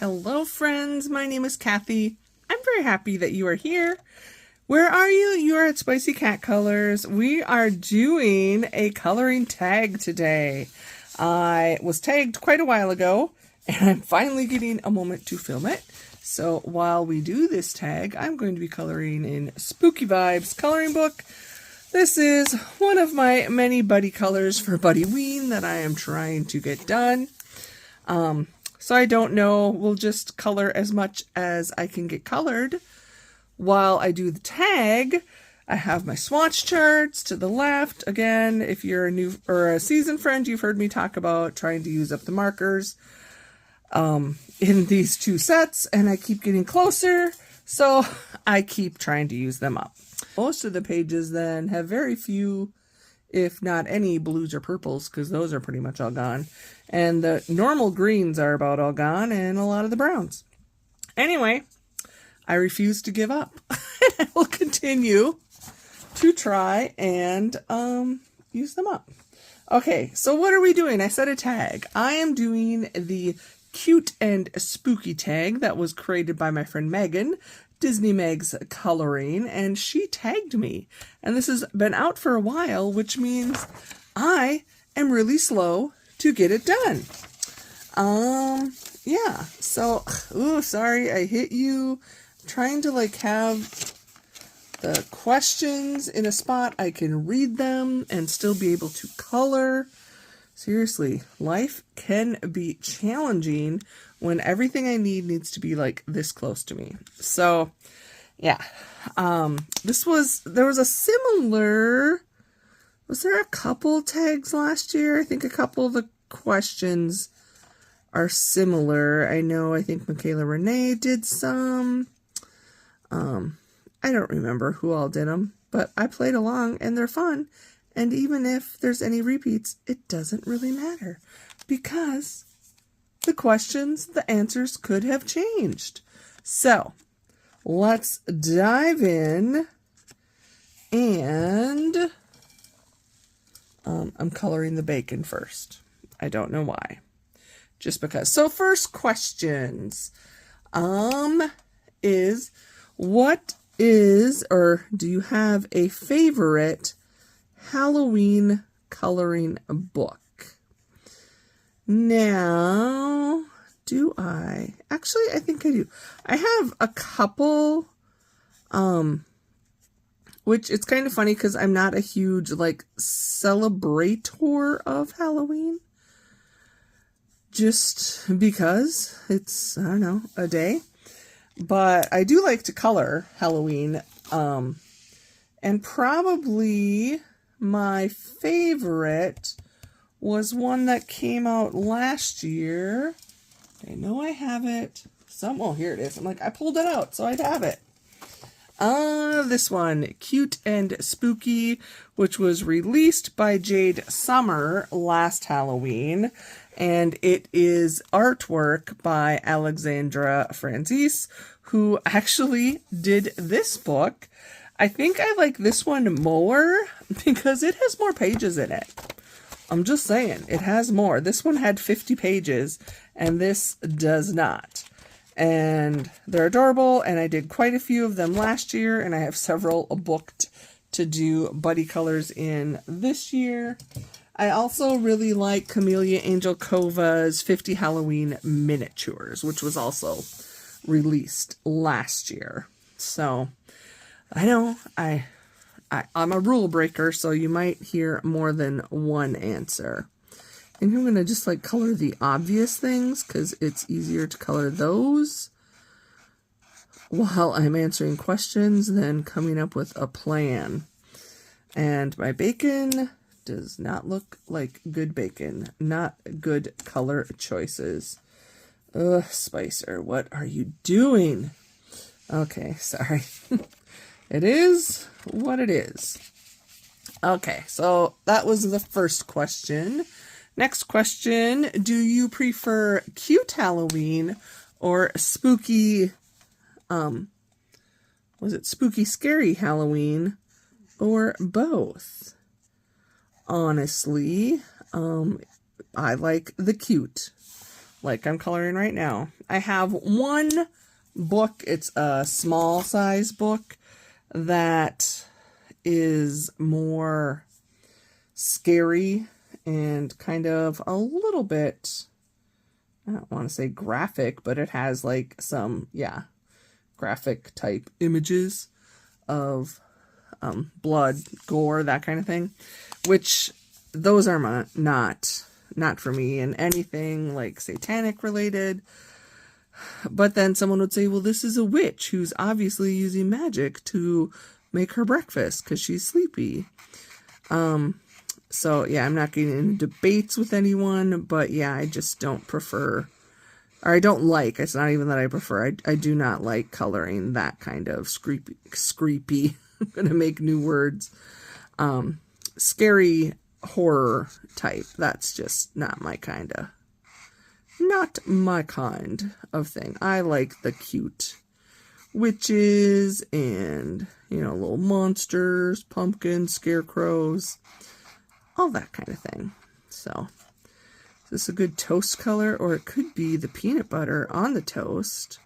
Hello friends, my name is Kathy. I'm very happy that you are here. Where are you? You are at SpiceyCatColors. We are doing a coloring tag today. I was tagged quite a while ago and I'm finally getting a moment to film it. So while we do this tag, I'm going to be coloring in Spooky Vibes coloring book. This is one of my many buddy colors for Buddy Ween that I am trying to get done. So I don't know, we'll just color as much as I can get colored while I do the tag. I have my swatch charts to the left. Again, if you're a new or a seasoned friend, you've heard me talk about trying to use up the markers in these two sets, and I keep getting closer, so I keep trying to use them up. Most of the pages then have very few, if not any, blues or purples, because those are pretty much all gone. And the normal greens are about all gone, and a lot of the browns. Anyway, I refuse to give up. I will continue to try and use them up. Okay, so what are we doing? I set a tag. I am doing the cute and spooky tag that was created by my friend Megan, Disney Meg's Coloring, and she tagged me. And this has been out for a while, which means I am really slow to get it done. Yeah, so, ooh, sorry, I hit you. I'm trying to like have the questions in a spot I can read them and still be able to color. Seriously, life can be challenging when everything I need needs to be like this close to me. So, yeah, there was a similar, was there a couple tags last year? I think a couple of the questions are similar. I think Michaela Renee did some. I don't remember who all did them, but I played along and they're fun. And even if there's any repeats, it doesn't really matter because the questions, the answers could have changed. So let's dive in, and I'm coloring the bacon first. I don't know why, just because. So first questions is, what is, or do you have a favorite Halloween coloring book? Now, do I? Actually, I think I do. I have a couple, which it's kind of funny because I'm not a huge, like, celebrator of Halloween. Just because it's, I don't know, a day. But I do like to color Halloween, and probably my favorite was one that came out last year. I know I have it. Oh, here it is. I'm like, I pulled it out, so I'd have it. This one, Cute and Spooky, which was released by Jade Summer last Halloween. And it is artwork by Alexandra Francis, who actually did this book. I think I like this one more because it has more pages in it. I'm just saying, it has more. This one had 50 pages, and this does not. And they're adorable, and I did quite a few of them last year, and I have several booked to do buddy colors in this year. I also really like Camellia Angel Cova's 50 Halloween miniatures, which was also released last year. So, I know, I'm a rule breaker, so you might hear more than one answer. And I'm going to just like color the obvious things because it's easier to color those while I'm answering questions than coming up with a plan. And my bacon does not look like good bacon. Not good color choices. Ugh, Spicer, what are you doing? Okay, sorry. It is what it is. Okay, so that was the first question. Next question, do you prefer cute Halloween or spooky, was it spooky scary Halloween, or both? Honestly, I like the cute. like I'm coloring right now. I have one book. It's a small size book that is more scary and kind of a little bit, I don't want to say graphic, but it has like some, yeah, graphic type images of blood, gore, that kind of thing, which those are not for me, and anything like satanic related. But then someone would say, well, this is a witch who's obviously using magic to make her breakfast because she's sleepy. So yeah, I'm not getting into debates with anyone, but yeah, I just don't prefer, or I don't like, it's not even that I prefer, I do not like coloring that kind of screepy, I'm going to make new words, scary horror type. That's just not my kind of thing. I like the cute witches and, you know, little monsters, pumpkins, scarecrows, all that kind of thing. So, is this a good toast color, or it could be the peanut butter on the toast?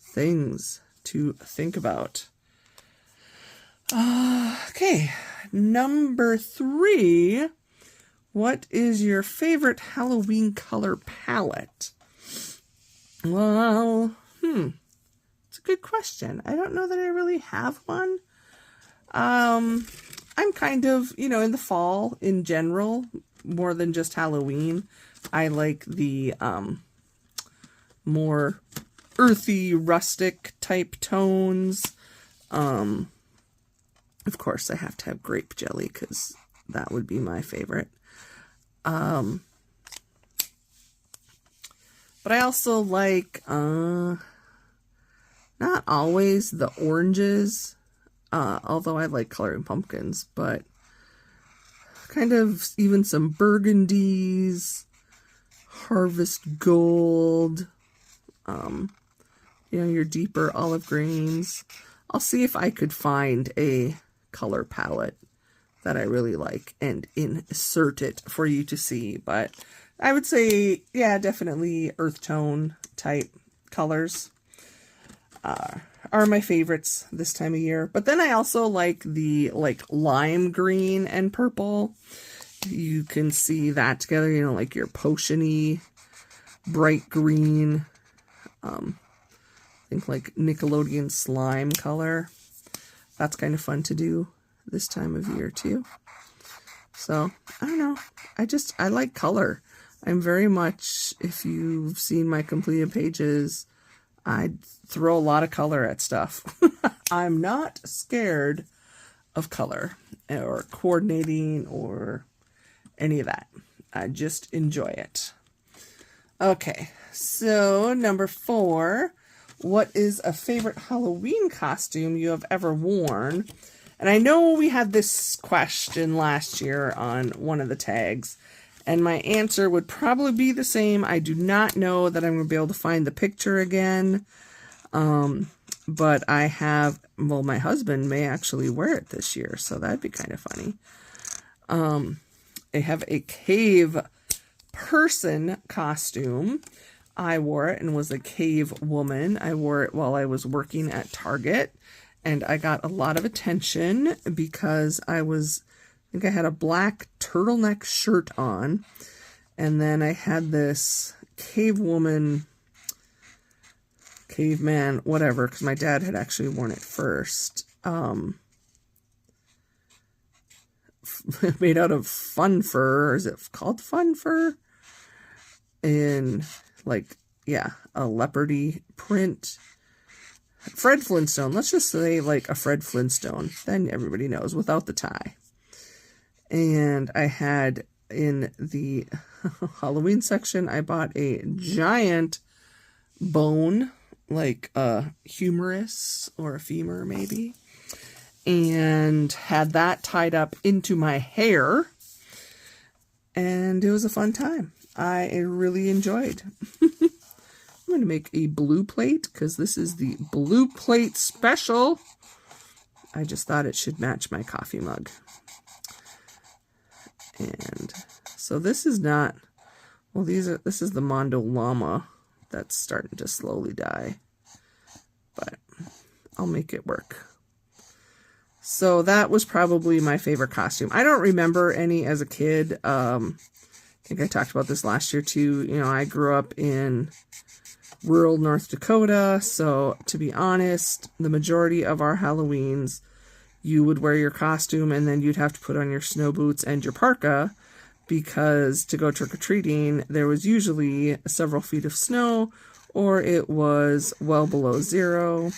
Things to think about. Okay, number 3. What is your favorite Halloween color palette? Well, it's a good question. I don't know that I really have one. I'm kind of, you know, in the fall in general, more than just Halloween. I like the more earthy, rustic type tones. Of course, I have to have grape jelly because that would be my favorite. But I also like, not always the oranges, although I like coloring pumpkins, but kind of even some burgundies, harvest gold, you know, your deeper olive greens. I'll see if I could find a color palette that I really like and insert it for you to see. But I would say, yeah, definitely earth tone type colors are my favorites this time of year. But then I also like the lime green and purple. You can see that together, you know, like your potion-y bright green. I think like Nickelodeon slime color. That's kind of fun to do this time of year too. So, I don't know. I like color. I'm very much, if you've seen my completed pages, I throw a lot of color at stuff. I'm not scared of color or coordinating or any of that. I just enjoy it. Okay, so number 4. What is a favorite Halloween costume you have ever worn? And I know we had this question last year on one of the tags, and my answer would probably be the same. I do not know that I'm going to be able to find the picture again. But I have, well, my husband may actually wear it this year, so that'd be kind of funny. I have a cave person costume. I wore it and was a cave woman. I wore it while I was working at Target, and I got a lot of attention because I think I had a black turtleneck shirt on, and then I had this cave woman, caveman, whatever, because my dad had actually worn it first. Made out of fun fur, or is it called fun fur? In like, yeah, a leopardy print. Fred Flintstone. Let's just say like a Fred Flintstone. Then everybody knows, without the tie. And I had in the Halloween section, I bought a giant bone, like a humerus or a femur maybe. And had that tied up into my hair. And it was a fun time. I really enjoyed. I'm going to make a blue plate because this is the blue plate special. I just thought it should match my coffee mug. And so this is not Well, this is the Mondo Llama that's starting to slowly die, but I'll make it work. So that was probably my favorite costume. I don't remember any as a kid. I think I talked about this last year too. You know, I grew up in rural North Dakota, so to be honest, the majority of our Halloweens, you would wear your costume and then you'd have to put on your snow boots and your parka, because to go trick-or-treating, there was usually several feet of snow, or it was well below zero.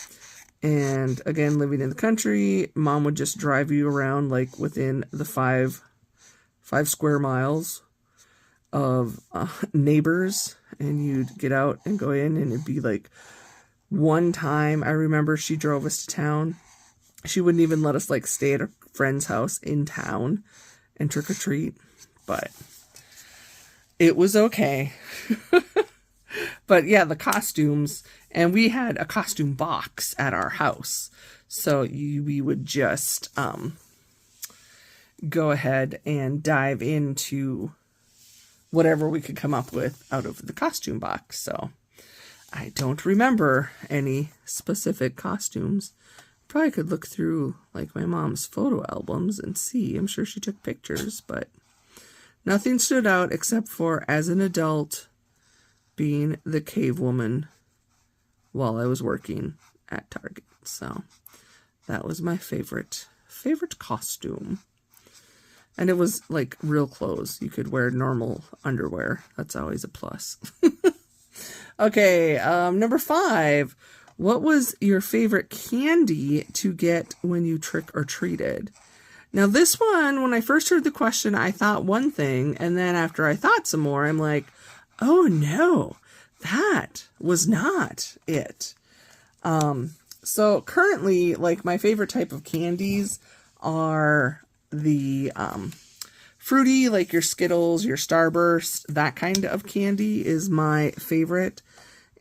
And again, living in the country, Mom would just drive you around like within the five square miles of neighbors, and you'd get out and go in, and it'd be like, one time I remember she drove us to town. She wouldn't even let us like stay at a friend's house in town and trick or treat, but it was okay. But yeah, the costumes, and we had a costume box at our house, so we would just go ahead and dive into whatever we could come up with out of the costume box. So I don't remember any specific costumes. Probably could look through like my mom's photo albums and see. I'm sure she took pictures, but nothing stood out except for, as an adult, being the cave woman while I was working at Target. So that was my favorite costume. And it was like real clothes. You could wear normal underwear. That's always a plus. Okay, number 5. What was your favorite candy to get when you trick-or-treated? Now this one, when I first heard the question, I thought one thing, and then after I thought some more, I'm like, oh no, that was not it. So currently, like, my favorite type of candies are the fruity, like your Skittles, your Starburst, that kind of candy is my favorite.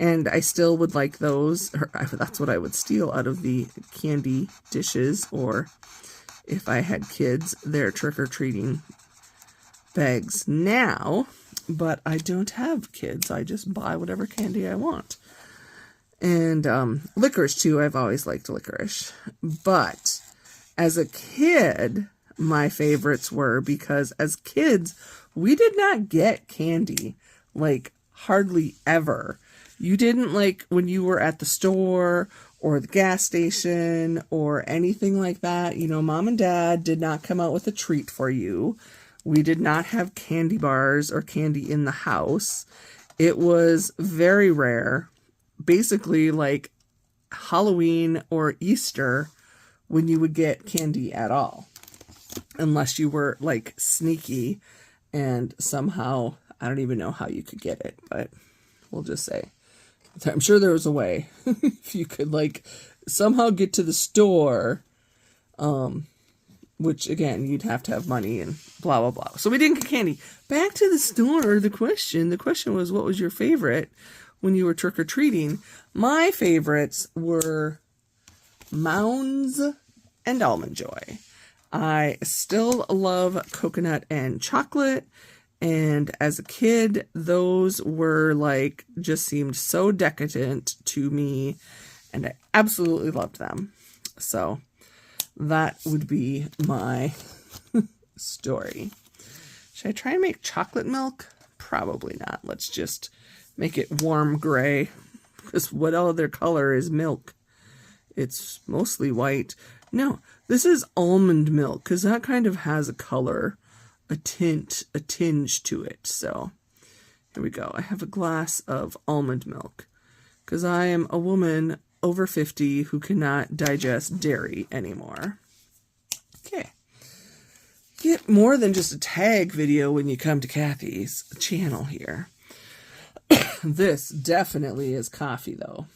And I still would like those. That's what I would steal out of the candy dishes, or if I had kids, their trick-or-treating bags now. But I don't have kids. I just buy whatever candy I want. And licorice, too. I've always liked licorice. But as a kid, my favorites were, because as kids, we did not get candy, like, hardly ever. You didn't, like, when you were at the store or the gas station or anything like that, you know, Mom and Dad did not come out with a treat for you. We did not have candy bars or candy in the house. It was very rare, basically like Halloween or Easter, when you would get candy at all. Unless you were, like, sneaky and somehow, I don't even know how you could get it, but we'll just say, I'm sure there was a way. If you could, like, somehow get to the store, which, again, you'd have to have money and blah, blah, blah. So we didn't get candy. Back to the store, the question. The question was, what was your favorite when you were trick-or-treating? My favorites were Mounds and Almond Joy. I still love coconut and chocolate. And as a kid, those were, like, just seemed so decadent to me. And I absolutely loved them. So that would be my story. Should I try and make chocolate milk? Probably not. Let's just make it warm gray, because what other color is milk? It's mostly white. No, this is almond milk, because that kind of has a color, a tinge to it. So here we go. I have a glass of almond milk, because I am a woman over 50 who cannot digest dairy anymore. Okay. Get more than just a tag video when you come to Kathy's channel here. This definitely is coffee, though.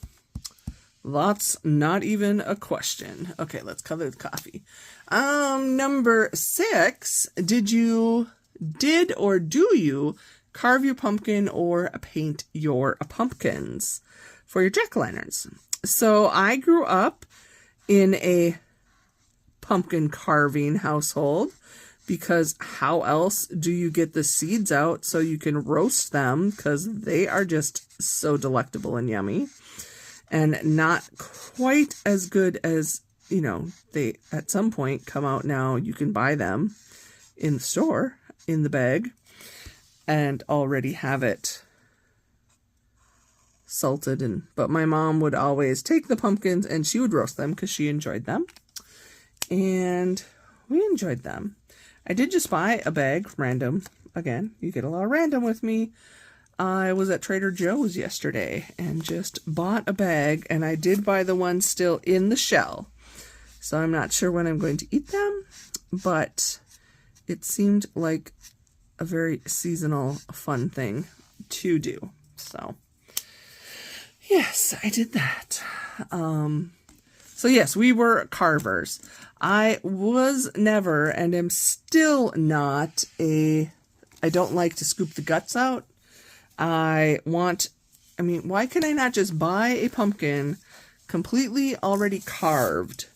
That's not even a question. Okay, let's color the coffee. Number 6, did or do you carve your pumpkin or paint your pumpkins for your jack-o'-lanterns? So I grew up in a pumpkin carving household. because how else do you get the seeds out so you can roast them? Because they are just so delectable and yummy, and not quite as good as, you know, they at some point come out now. You can buy them in the store in the bag and already have it salted. But my mom would always take the pumpkins and she would roast them because she enjoyed them, and we enjoyed them. I did just buy a bag, random. Again, you get a lot of random with me. I was at Trader Joe's yesterday and just bought a bag, and I did buy the ones still in the shell. So I'm not sure when I'm going to eat them, but it seemed like a very seasonal, fun thing to do. So yes, I did that. So yes, we were carvers. I was never, and am still not, I don't like to scoop the guts out. Why can I not just buy a pumpkin completely already carved,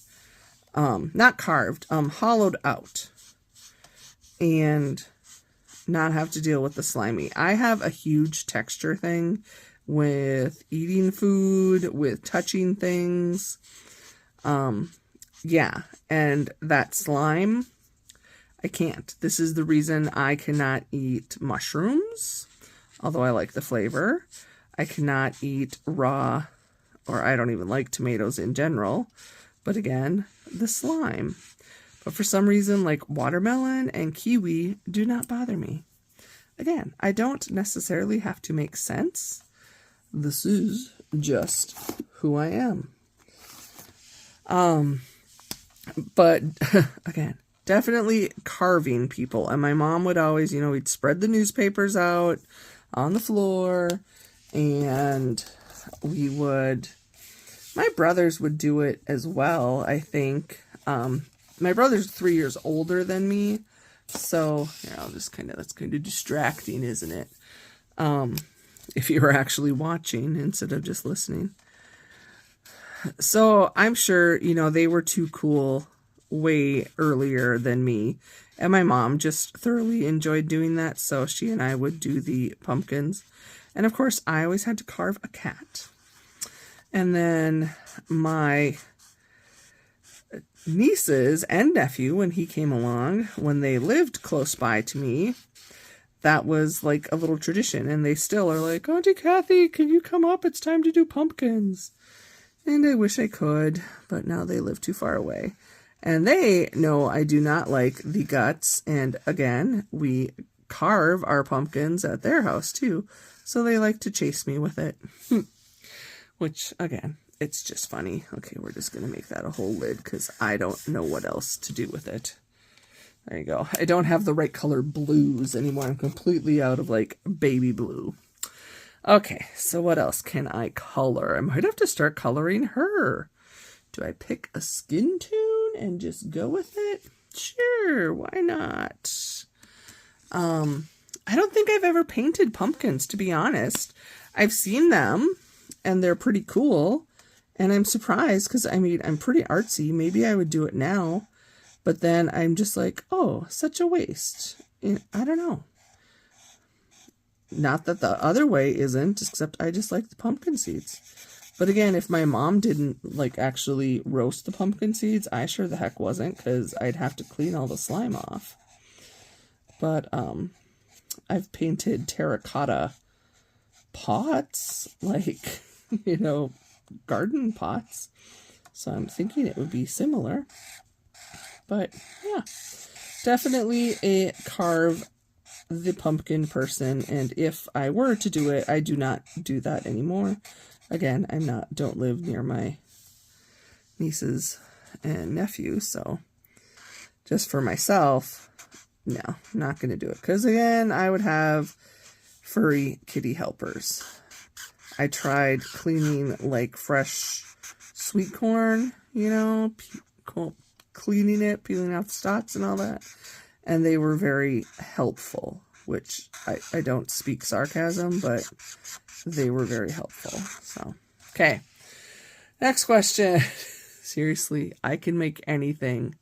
not carved, hollowed out, and not have to deal with the slimy? I have a huge texture thing with eating food, with touching things. Yeah, and that slime, I can't. This is the reason I cannot eat mushrooms, although I like the flavor. I cannot eat raw, or I don't even like tomatoes in general. But again, the slime. But for some reason, like watermelon and kiwi do not bother me. Again, I don't necessarily have to make sense. This is just who I am. But again, definitely carving people. And my mom would always, you know, we'd spread the newspapers out on the floor, and my brothers would do it as well, I think. My brother's 3 years older than me, so that's kind of distracting, isn't it? If you were actually watching instead of just listening. So I'm sure, they were too cool way earlier than me. And my mom just thoroughly enjoyed doing that. So she and I would do the pumpkins. And of course, I always had to carve a cat. And then my nieces and nephew, when he came along, when they lived close by to me, that was like a little tradition. And they still are like, Auntie Kathy, can you come up? It's time to do pumpkins. And I wish I could, but now they live too far away. And they know I do not like the guts. And again, we carve our pumpkins at their house too. So they like to chase me with it. Which, again, it's just funny. Okay, we're just going to make that a whole lid because I don't know what else to do with it. There you go. I don't have the right color blues anymore. I'm completely out of like baby blue. Okay, so what else can I color? I might have to start coloring her. Do I pick a skin tone and just go with it? Sure, why not? I don't think I've ever painted pumpkins, to be honest. I've seen them, and they're pretty cool, and I'm surprised, because, I'm pretty artsy. Maybe I would do it now, but then I'm just like, oh, such a waste. I don't know. Not that the other way isn't, except I just like the pumpkin seeds. But again, if my mom didn't actually roast the pumpkin seeds, I sure the heck wasn't, because I'd have to clean all the slime off. But I've painted terracotta pots, garden pots. So I'm thinking it would be similar. But yeah, definitely a carve the pumpkin person, and if I were to do it, I do not do that anymore. Again, don't live near my nieces and nephews, so just for myself, no, not going to do it. Because again, I would have furry kitty helpers. I tried cleaning fresh sweet corn, cleaning it, peeling off the stalks and all that. And they were very helpful, which I don't speak sarcasm, but they were very helpful. So, okay. Next question. Seriously, I can make anything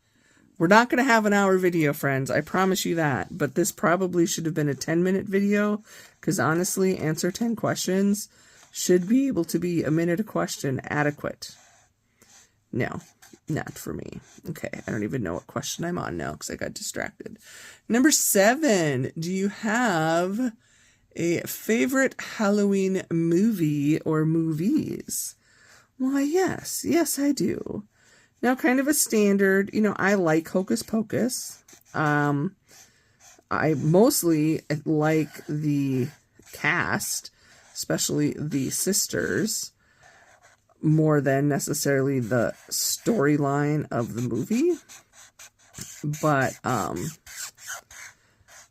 We're not going to have an hour video, friends. I promise you that. But this probably should have been a 10-minute video, because honestly, answer 10 questions should be able to be a minute a question adequate. No, not for me. Okay, I don't even know what question I'm on now because I got distracted. Number 7, do you have a favorite Halloween movie or movies? Why, yes. Yes, I do. Now, kind of a standard, you know, I like Hocus Pocus. I mostly like the cast, especially the sisters, more than necessarily the storyline of the movie. But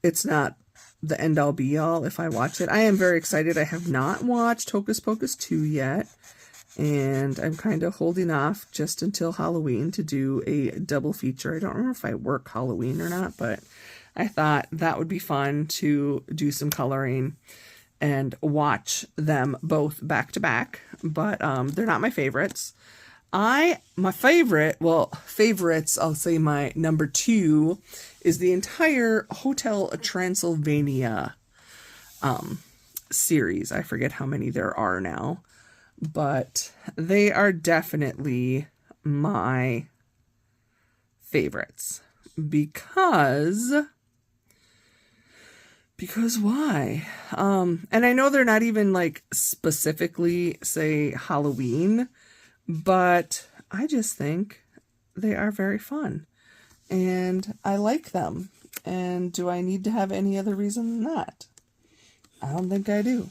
it's not the end-all be-all if I watch it. I am very excited. I have not watched Hocus Pocus 2 yet. And I'm kind of holding off just until Halloween to do a double feature. I don't remember if I work Halloween or not, but I thought that would be fun to do some coloring and watch them both back to back. But they're not my favorites. Favorites, I'll say my number 2 is the entire Hotel Transylvania series. I forget how many there are now. But they are definitely my favorites because why? And I know they're not even like specifically say Halloween, but I just think they are very fun and I like them. And do I need to have any other reason than that? I don't think I do.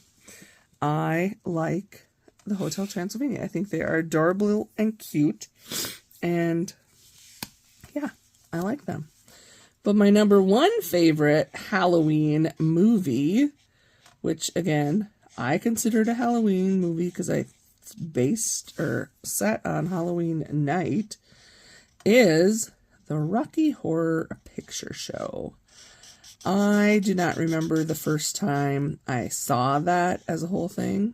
I like the Hotel Transylvania. I think they are adorable and cute. And yeah, I like them. But my number 1 favorite Halloween movie, which again, I consider it a Halloween movie because it's based or set on Halloween night, is the Rocky Horror Picture Show. I do not remember the first time I saw that as a whole thing,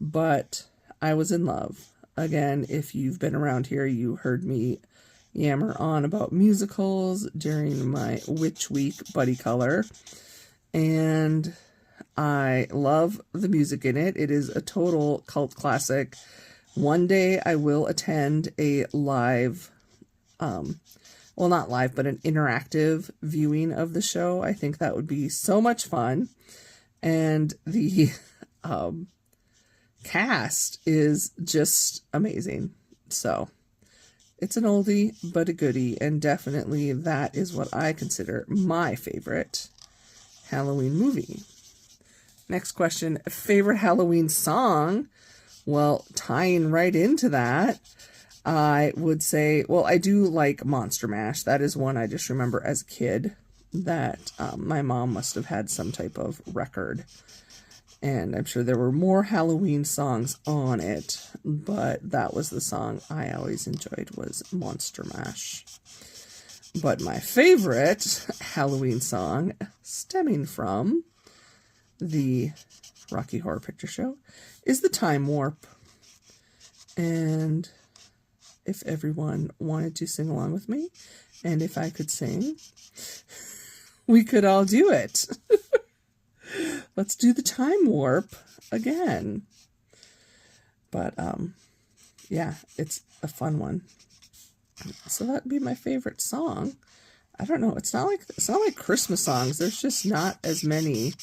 but I was in love. Again, if you've been around here, you heard me yammer on about musicals during my Witch Week Buddy Color. And I love the music in it. It is a total cult classic. One day I will attend a live, well, not live, but an interactive viewing of the show. I think that would be so much fun. And the cast is just amazing. So it's an oldie but a goodie, and definitely that is what I consider my favorite Halloween movie. Next question, favorite Halloween song? Well, tying right into that, I would say, well, I do like Monster Mash. That is one I just remember as a kid that my mom must have had some type of record. And I'm sure there were more Halloween songs on it, but that was the song I always enjoyed, was Monster Mash. But my favorite Halloween song, stemming from the Rocky Horror Picture Show, is the Time Warp. And if everyone wanted to sing along with me, and if I could sing, we could all do it. Let's do the Time Warp again. But, yeah, it's a fun one. So that'd be my favorite song. I don't know. It's not like Christmas songs. There's just not as many.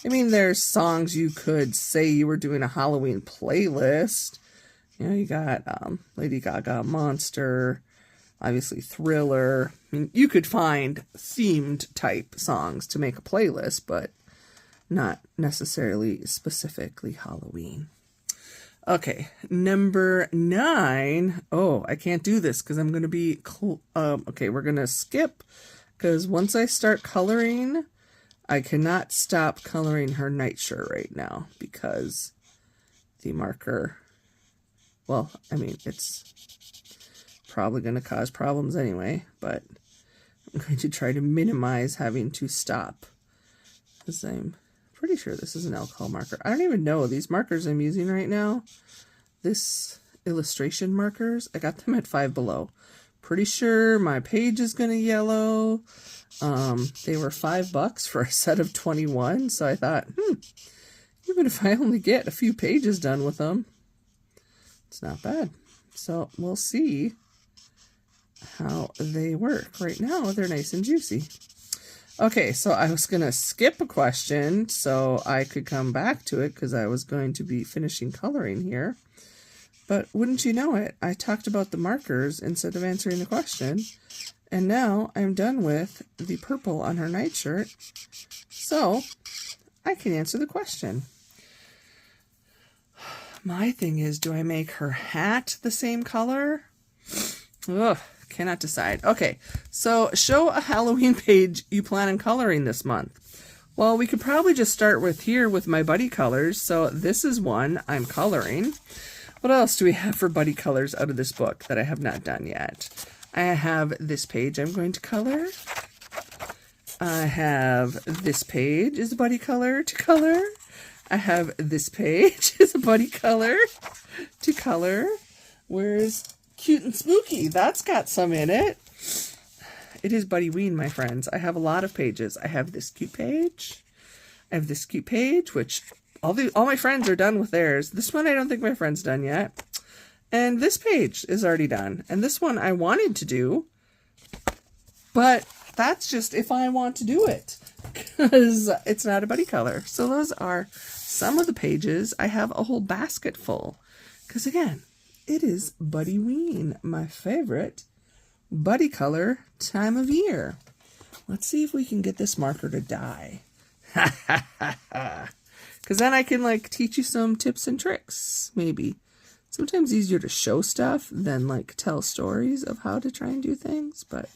I mean, there's songs you could say you were doing a Halloween playlist. You know, you got Lady Gaga, Monster, obviously Thriller. I mean, you could find themed type songs to make a playlist, but not necessarily specifically Halloween. Okay, number 9. Oh, I can't do this because I'm going to be... okay, we're going to skip because once I start coloring, I cannot stop coloring her nightshirt right now because the marker... Well, I mean, it's probably going to cause problems anyway, but I'm going to try to minimize having to stop because I'm pretty sure this is an alcohol marker. I don't even know. These markers I'm using right now, this illustration markers, I got them at Five Below. Pretty sure my page is going to yellow. They were $5 for a set of 21. So I thought, even if I only get a few pages done with them, it's not bad. So we'll see how they work. Right now, they're nice and juicy. Okay, so I was going to skip a question so I could come back to it because I was going to be finishing coloring here. But wouldn't you know it, I talked about the markers instead of answering the question. And now I'm done with the purple on her nightshirt. So I can answer the question. My thing is, do I make her hat the same color? Ugh, cannot decide. Okay, so show a Halloween page you plan on coloring this month. Well, we could probably just start with here with my buddy colors. So this is one I'm coloring. What else do we have for buddy colors out of this book that I have not done yet? I have this page I'm going to color. I have this page is a buddy color to color. I have this page is a buddy color to color. Where's Cute and Spooky? That's got some in it. It is Buddy Ween, my friends. I have a lot of pages. I have this cute page. I have this cute page, which all my friends are done with theirs. This one I don't think my friend's done yet. And this page is already done. And this one I wanted to do, but that's just if I want to do it, because it's not a buddy color. So those are some of the pages. I have a whole basket full, because again, it is Buddy Ween, my favorite buddy color time of year. Let's see if we can get this marker to die. Because then I can like teach you some tips and tricks, maybe. Sometimes easier to show stuff than like tell stories of how to try and do things, but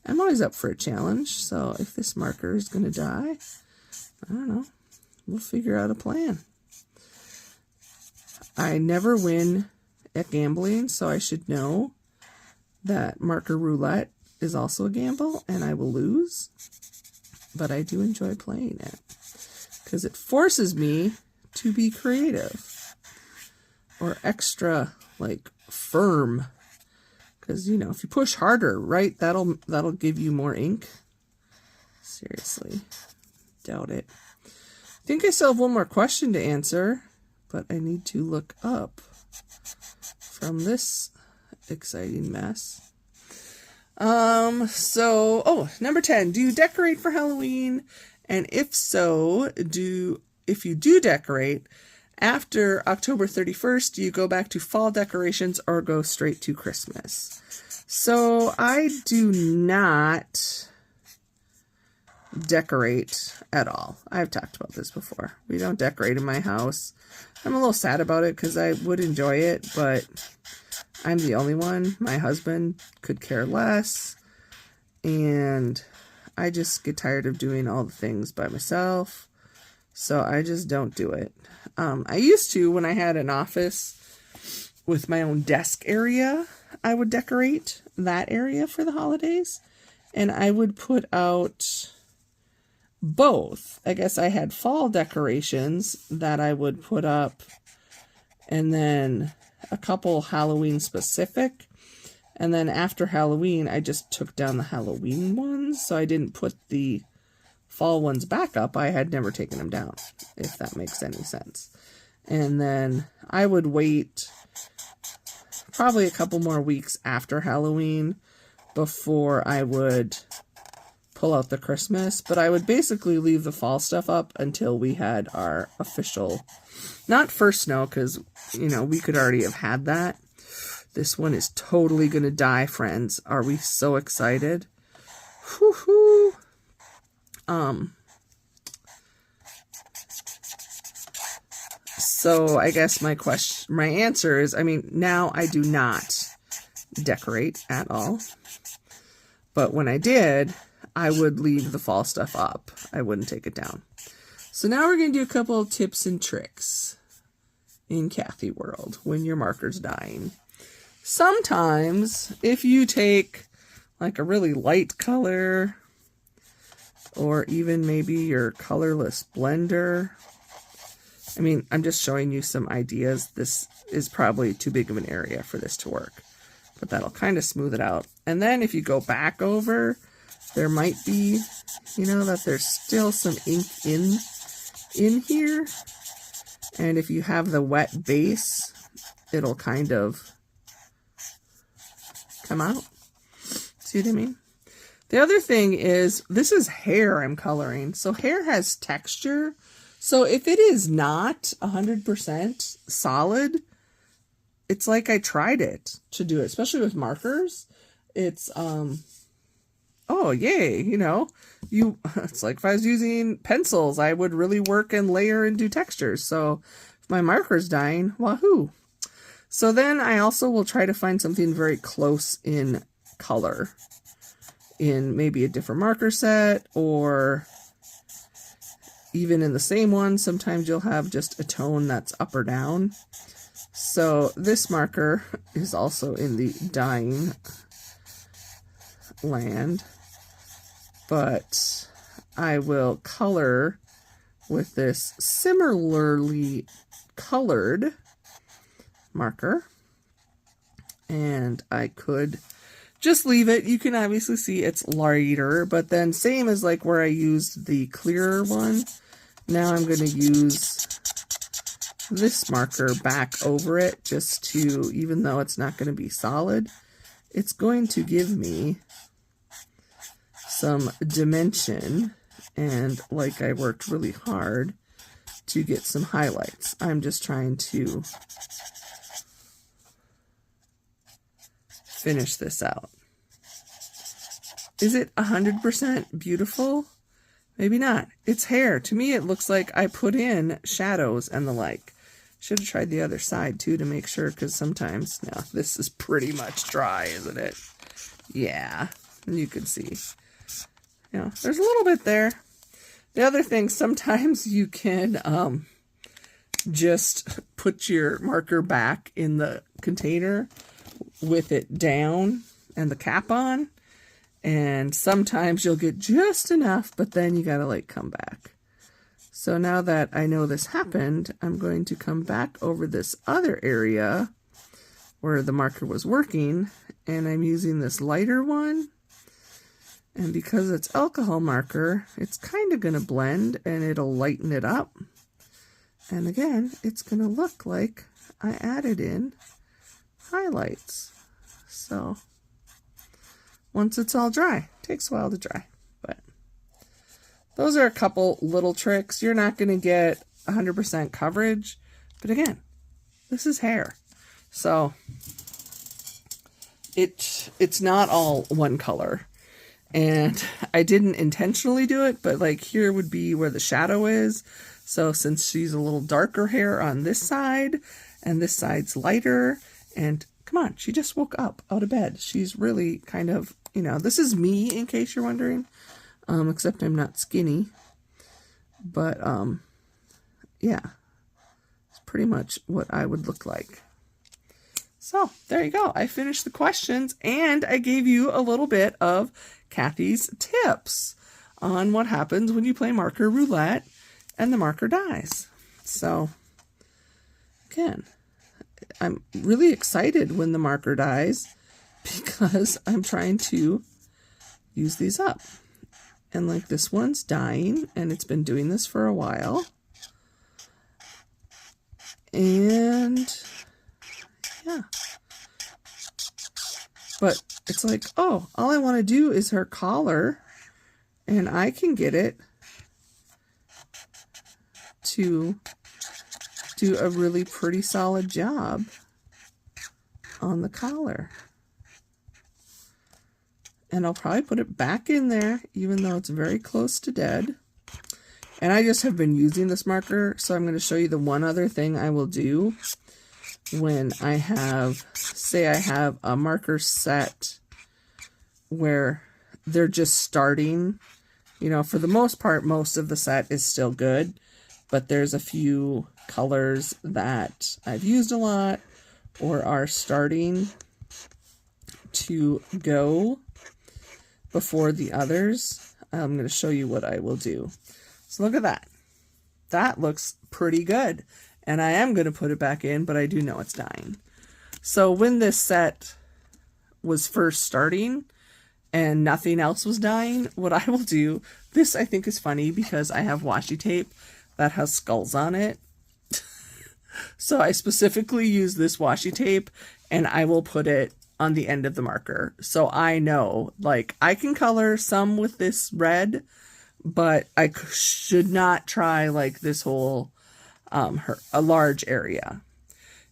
I'm always up for a challenge. So if this marker is going to die, I don't know, we'll figure out a plan. I never win at gambling, so I should know that marker roulette is also a gamble and I will lose, but I do enjoy playing it because it forces me to be creative or extra like firm, because you know, if you push harder, right, that'll give you more ink. Seriously, doubt it. I think I still have one more question to answer, but I need to look up from this exciting mess. Number 10, do you decorate for Halloween? And if so, if you do decorate, after October 31st, do you go back to fall decorations or go straight to Christmas? So I do not decorate at all. I've talked about this before. We don't decorate in my house. I'm a little sad about it because I would enjoy it, but I'm the only one. My husband could care less, and I just get tired of doing all the things by myself, so I just don't do it. I used to, when I had an office with my own desk area, I would decorate that area for the holidays, and I would put out both. I guess I had fall decorations that I would put up, and then a couple Halloween specific, and then after Halloween I just took down the Halloween ones, so I didn't put the fall ones back up. I had never taken them down, if that makes any sense. And then I would wait probably a couple more weeks after Halloween before I would pull out the Christmas, but I would basically leave the fall stuff up until we had our official, not first snow, because, you know, we could already have had that. This one is totally going to die, friends. Are we so excited? Whoo-hoo. So I guess my answer is, I mean, now I do not decorate at all, but when I did, I would leave the fall stuff up. I wouldn't take it down. So now we're going to do a couple of tips and tricks in Kathy World when your marker's dying. Sometimes if you take like a really light color, or even maybe your colorless blender. I mean, I'm just showing you some ideas. This is probably too big of an area for this to work. but that'll kind of smooth it out. And then if you go back over, there might be, you know, that there's still some ink in here. And if you have the wet base, it'll kind of come out. See what I mean? The other thing is, this is hair I'm coloring. So hair has texture. So if it is not 100% solid, it's like I tried it to do it, especially with markers. It's, oh, yay, you know, it's like if I was using pencils, I would really work and layer and do textures. So if my marker's dying, wahoo. So then I also will try to find something very close in color in maybe a different marker set, or even in the same one. Sometimes you'll have just a tone that's up or down. So this marker is also in the dyeing land, but I will color with this similarly colored marker, and I could just leave it. You can obviously see it's lighter, but then same as like where I used the clearer one, now I'm going to use this marker back over it just to, even though it's not going to be solid, it's going to give me some dimension, and like I worked really hard to get some highlights. I'm just trying to finish this out. Is it 100% beautiful? Maybe not. It's hair. To me, it looks like I put in shadows and the like. Should have tried the other side too to make sure, because sometimes, now this is pretty much dry, isn't it? Yeah, you can see. You know, there's a little bit there. The other thing, sometimes you can just put your marker back in the container with it down and the cap on, and sometimes you'll get just enough, but then you gotta like come back. So now that I know this happened, I'm going to come back over this other area where the marker was working, and I'm using this lighter one, and because it's alcohol marker, it's kind of gonna blend and it'll lighten it up, and again, it's gonna look like I added in highlights. So once it's all dry, takes a while to dry, but those are a couple little tricks. You're not going to get 100% coverage, but again, this is hair, so it's not all one color, and I didn't intentionally do it, but like here would be where the shadow is. So since she's a little darker hair on this side and this side's lighter, and come on, she just woke up out of bed. She's really kind of, you know, this is me in case you're wondering, except I'm not skinny, but yeah, it's pretty much what I would look like. So there you go. I finished the questions, and I gave you a little bit of Kathy's tips on what happens when you play marker roulette and the marker dies. So again, I'm really excited when the marker dies because I'm trying to use these up. And like this one's dying, and it's been doing this for a while. And yeah. But it's like, oh, all I want to do is her collar, and I can get it to do a really pretty solid job on the collar. And I'll probably put it back in there, even though it's very close to dead. And I just have been using this marker, so I'm going to show you the one other thing I will do when I have, say I have a marker set where they're just starting. You know, for the most part, most of the set is still good, but there's a few colors that I've used a lot or are starting to go before the others. I'm going to show you what I will do. So look at that. That looks pretty good. And I am going to put it back in, but I do know it's dying. So when this set was first starting and nothing else was dying, what I will do, this I think is funny because I have washi tape that has skulls on it. So I specifically use this washi tape and I will put it on the end of the marker. So I know, like, I can color some with this red, but I should not try like this whole, a large area.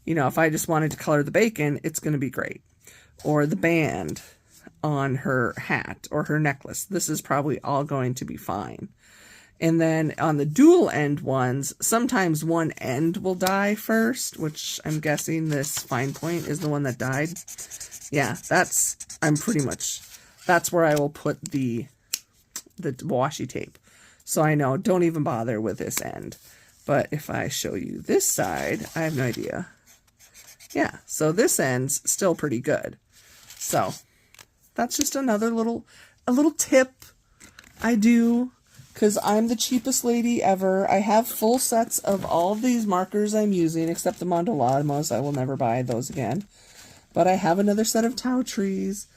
You know, if I just wanted to color the bacon, it's going to be great. Or the band on her hat or her necklace. This is probably all going to be fine. And then on the dual end ones, sometimes one end will die first, which I'm guessing this fine point is the one that died. Yeah, that's where I will put the washi tape. So I know, don't even bother with this end. But if I show you this side, I have no idea. Yeah, so this end's still pretty good. So that's just another little tip I do, because I'm the cheapest lady ever. I have full sets of all of these markers I'm using, except the Mondolamos. I will never buy those again. But I have another set of Tau trees.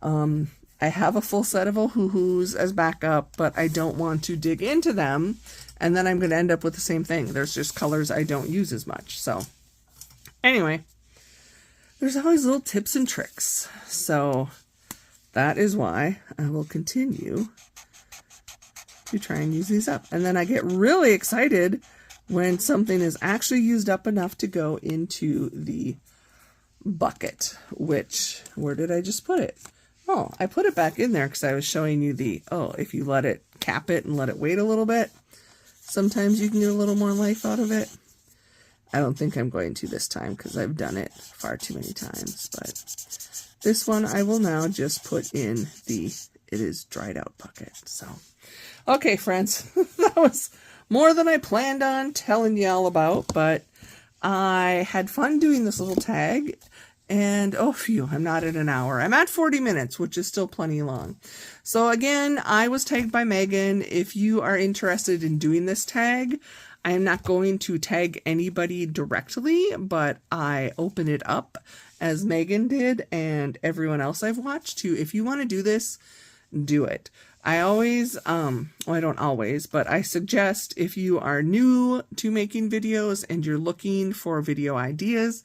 I have a full set of Ohuhus as backup, but I don't want to dig into them, and then I'm going to end up with the same thing. There's just colors I don't use as much. So anyway, there's always little tips and tricks. So that is why I will continue to try and use these up. And then I get really excited when something is actually used up enough to go into the bucket, which, where did I just put it? Oh, I put it back in there because I was showing you if you let it, cap it and let it wait a little bit, sometimes you can get a little more life out of it. I don't think I'm going to this time because I've done it far too many times, but this one I will now just put in it is dried out bucket. So, okay, friends, that was more than I planned on telling y'all about, but I had fun doing this little tag. And, oh, phew, I'm not at an hour. I'm at 40 minutes, which is still plenty long. So, again, I was tagged by Megan. If you are interested in doing this tag, I am not going to tag anybody directly, but I open it up, as Megan did, and everyone else I've watched, to, if you want to do this, do it. I always, well, I don't always, but I suggest if you are new to making videos and you're looking for video ideas,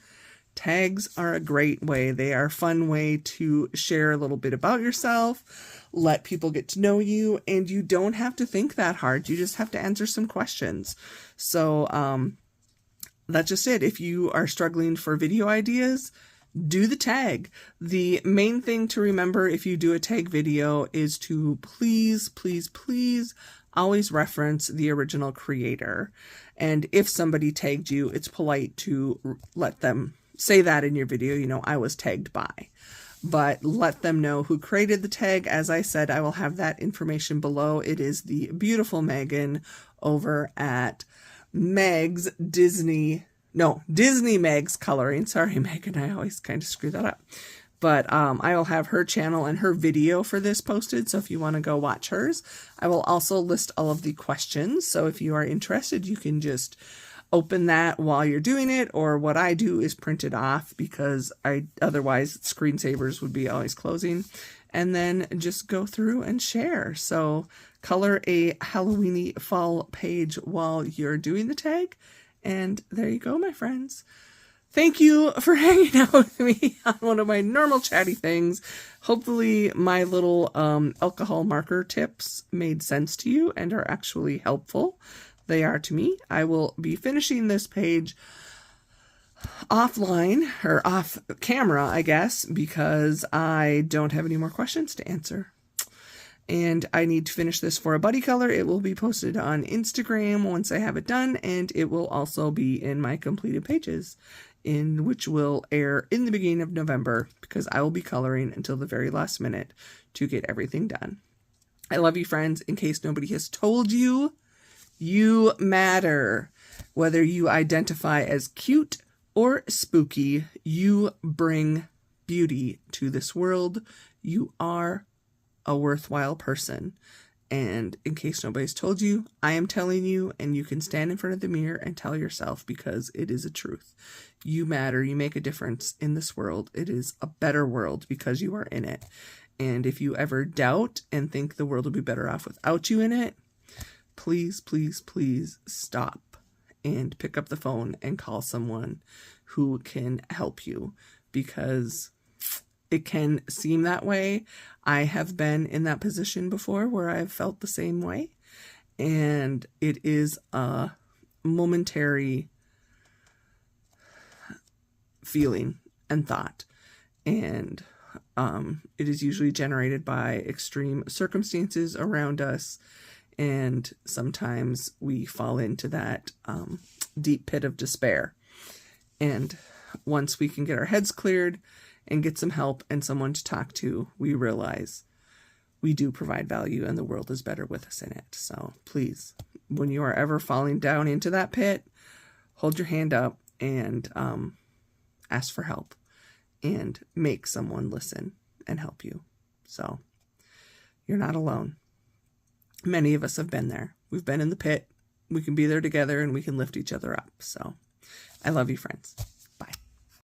tags are a great way. They are a fun way to share a little bit about yourself, let people get to know you, and you don't have to think that hard. You just have to answer some questions. So that's just it. If you are struggling for video ideas, do the tag. The main thing to remember if you do a tag video is to please, please, please always reference the original creator. And if somebody tagged you, it's polite to let them say that in your video, you know, I was tagged by, but let them know who created the tag. As I said, I will have that information below. It is the beautiful Megan over at Disney Meg's Coloring. Sorry, Megan, I always kind of screw that up. But I will have her channel and her video for this posted, so if you want to go watch hers. I will also list all of the questions, so if you are interested, you can just open that while you're doing it, or what I do is print it off because otherwise screensavers would be always closing, and then just go through and share. So color a Halloweeny fall page while you're doing the tag, and there you go, my friends. Thank you for hanging out with me on one of my normal chatty things. Hopefully my little alcohol marker tips made sense to you and are actually helpful. They are to me. I will be finishing this page offline, or off camera, I guess, because I don't have any more questions to answer. And I need to finish this for a buddy color. It will be posted on Instagram once I have it done, and it will also be in my completed pages, which will air in the beginning of November, because I will be coloring until the very last minute to get everything done. I love you, friends. In case nobody has told you, you matter. Whether you identify as cute or spooky, you bring beauty to this world. You are a worthwhile person. And in case nobody's told you, I am telling you, and you can stand in front of the mirror and tell yourself, because it is a truth. You matter. You make a difference in this world. It is a better world because you are in it. And if you ever doubt and think the world will be better off without you in it, please, please, please stop and pick up the phone and call someone who can help you, because it can seem that way. I have been in that position before where I've felt the same way, and it is a momentary feeling and thought, and it is usually generated by extreme circumstances around us, and sometimes we fall into that deep pit of despair. And once we can get our heads cleared and get some help and someone to talk to, we realize we do provide value and the world is better with us in it. So please, when you are ever falling down into that pit, hold your hand up and ask for help and make someone listen and help you. So you're not alone. Many of us have been there. We've been in the pit. We can be there together and we can lift each other up. So I love you, friends.